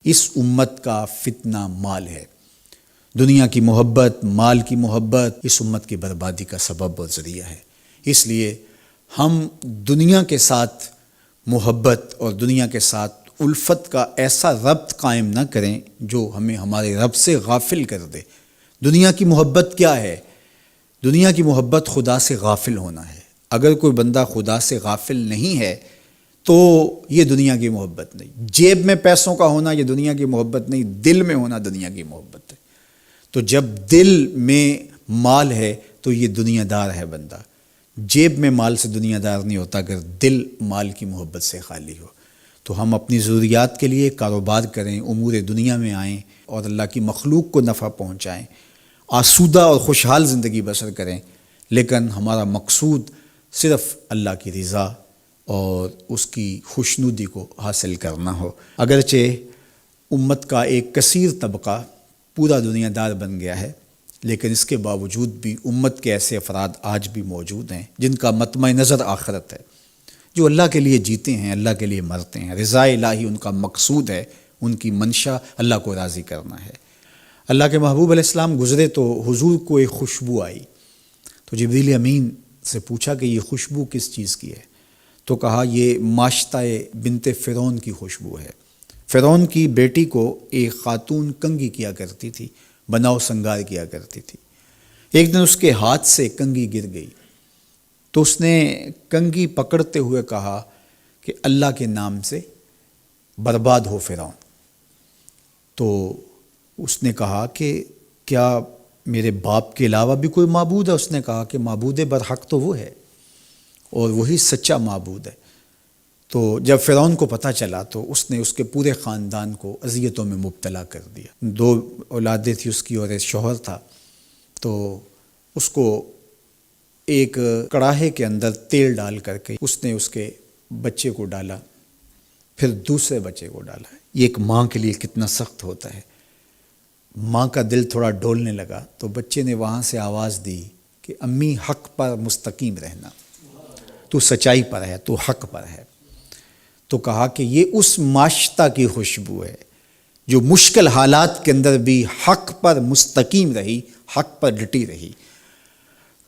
اس امت کا فتنہ مال ہے۔ دنیا کی محبت، مال کی محبت اس امت کی بربادی کا سبب اور ذریعہ ہے۔ اس لیے ہم دنیا کے ساتھ محبت اور دنیا کے ساتھ الفت کا ایسا ربط قائم نہ کریں جو ہمیں ہمارے رب سے غافل کر دے۔ دنیا کی محبت کیا ہے؟ دنیا کی محبت خدا سے غافل ہونا ہے۔ اگر کوئی بندہ خدا سے غافل نہیں ہے تو یہ دنیا کی محبت نہیں۔ جیب میں پیسوں کا ہونا یہ دنیا کی محبت نہیں، دل میں ہونا دنیا کی محبت ہے۔ تو جب دل میں مال ہے تو یہ دنیا دار ہے بندہ۔ جیب میں مال سے دنیا دار نہیں ہوتا اگر دل مال کی محبت سے خالی ہو۔ تو ہم اپنی ضروریات کے لیے کاروبار کریں، امور دنیا میں آئیں اور اللہ کی مخلوق کو نفع پہنچائیں، آسودہ اور خوشحال زندگی بسر کریں، لیکن ہمارا مقصود صرف اللہ کی رضا اور اس کی خوشنودی کو حاصل کرنا ہو۔ اگرچہ امت کا ایک کثیر طبقہ پورا دنیا دار بن گیا ہے، لیکن اس کے باوجود بھی امت کے ایسے افراد آج بھی موجود ہیں جن کا مطمع نظر آخرت ہے، جو اللہ کے لیے جیتے ہیں، اللہ کے لیے مرتے ہیں۔ رضا الہی ان کا مقصود ہے، ان کی منشا اللہ کو راضی کرنا ہے۔ اللہ کے محبوب علیہ السلام گزرے تو حضور کو ایک خوشبو آئی، تو جبریل امین سے پوچھا کہ یہ خوشبو کس چیز کی ہے؟ تو کہا یہ ماشطہ بنت فرعون کی خوشبو ہے۔ فرعون کی بیٹی کو ایک خاتون کنگھی کیا کرتی تھی، بناؤ سنگار کیا کرتی تھی۔ ایک دن اس کے ہاتھ سے کنگھی گر گئی تو اس نے کنگھی پکڑتے ہوئے کہا کہ اللہ کے نام سے برباد ہو فرعون۔ تو اس نے کہا کہ کیا میرے باپ کے علاوہ بھی کوئی معبود ہے؟ اس نے کہا کہ معبود برحق تو وہ ہے اور وہی سچا معبود ہے۔ تو جب فرعون کو پتہ چلا تو اس نے اس کے پورے خاندان کو اذیتوں میں مبتلا کر دیا۔ 2 اولادیں تھیں اس کی اور ایک شوہر تھا، تو اس کو ایک کڑاہے کے اندر تیل ڈال کر کے اس نے اس کے بچے کو ڈالا، پھر دوسرے بچے کو ڈالا۔ یہ ایک ماں کے لیے کتنا سخت ہوتا ہے۔ ماں کا دل تھوڑا ڈولنے لگا تو بچے نے وہاں سے آواز دی کہ امی حق پر مستقیم رہنا، تو سچائی پر ہے، تو حق پر ہے۔ تو کہا کہ یہ اس ماشطہ کی خوشبو ہے جو مشکل حالات کے اندر بھی حق پر مستقیم رہی، حق پر ڈٹی رہی۔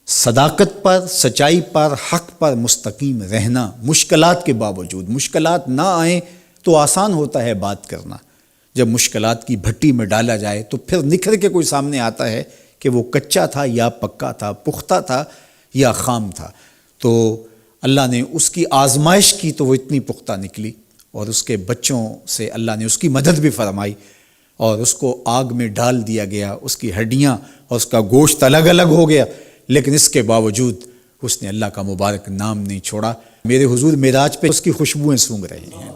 صداقت پر، سچائی پر، حق پر مستقیم رہنا، مشکلات کے باوجود۔ مشکلات نہ آئیں تو آسان ہوتا ہے بات کرنا، جب مشکلات کی بھٹی میں ڈالا جائے تو پھر نکھر کے کوئی سامنے آتا ہے کہ وہ کچا تھا یا پکا تھا، پختہ تھا یا خام تھا۔ تو اللہ نے اس کی آزمائش کی تو وہ اتنی پختہ نکلی، اور اس کے بچوں سے اللہ نے اس کی مدد بھی فرمائی اور اس کو آگ میں ڈال دیا گیا، اس کی ہڈیاں اور اس کا گوشت الگ الگ ہو گیا، لیکن اس کے باوجود اس نے اللہ کا مبارک نام نہیں چھوڑا۔ میرے حضور معراج پہ اس کی خوشبوئیں سونگھ رہے ہیں۔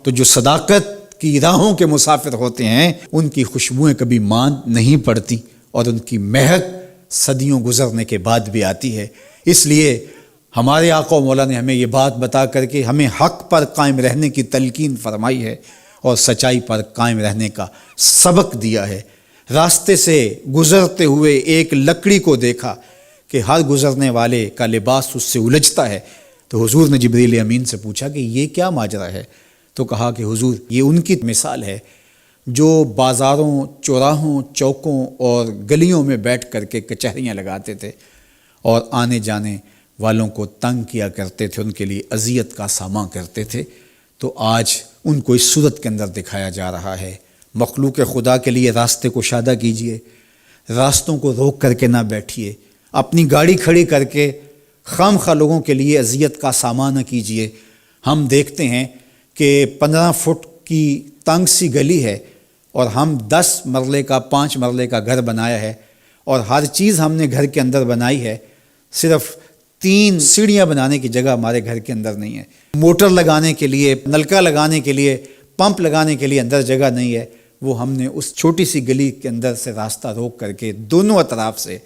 تو جو صداقت کی راہوں کے مسافر ہوتے ہیں ان کی خوشبوئیں کبھی ماند نہیں پڑتی، اور ان کی مہک صدیوں گزرنے کے بعد بھی آتی ہے۔ اس لیے ہمارے آقا و مولا نے ہمیں یہ بات بتا کر کے ہمیں حق پر قائم رہنے کی تلقین فرمائی ہے اور سچائی پر قائم رہنے کا سبق دیا ہے۔ راستے سے گزرتے ہوئے ایک لکڑی کو دیکھا کہ ہر گزرنے والے کا لباس اس سے الجھتا ہے، تو حضور نے جبریل امین سے پوچھا کہ یہ کیا ماجرا ہے؟ تو کہا کہ حضور یہ ان کی مثال ہے جو بازاروں، چوراہوں، چوکوں اور گلیوں میں بیٹھ کر کے کچہریاں لگاتے تھے اور آنے جانے والوں کو تنگ کیا کرتے تھے، ان کے لیے اذیت کا سامنا کرتے تھے۔ تو آج ان کو اس صورت کے اندر دکھایا جا رہا ہے۔ مخلوق خدا کے لیے راستے کو شادہ کیجئے، راستوں کو روک کر کے نہ بیٹھیے، اپنی گاڑی کھڑی کر کے خام خواہ لوگوں کے لیے اذیت کا سامنا نہ کیجئے۔ ہم دیکھتے ہیں کہ 15 فٹ کی تنگ سی گلی ہے اور ہم 10 مرلے کا 5 مرلے کا گھر بنایا ہے، اور ہر چیز ہم نے گھر کے اندر بنائی ہے، صرف 3 سیڑھیاں بنانے کی جگہ ہمارے گھر کے اندر نہیں ہے، موٹر لگانے کے لیے، نلکا لگانے کے لیے، پمپ لگانے کے لیے اندر جگہ نہیں ہے۔ وہ ہم نے اس چھوٹی سی گلی کے اندر سے راستہ روک کر کے دونوں اطراف سے،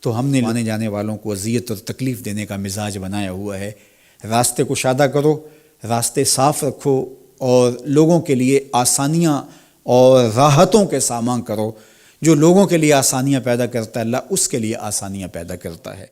تو ہم نے آنے جانے والوں کو اذیت اور تکلیف دینے کا مزاج بنایا ہوا ہے۔ راستے کو شادہ کرو، راستے صاف رکھو، اور لوگوں کے لیے آسانیاں اور راحتوں کے سامان کرو۔ جو لوگوں کے لیے آسانیاں پیدا کرتا ہے اللہ اس کے لیے آسانیاں پیدا کرتا ہے۔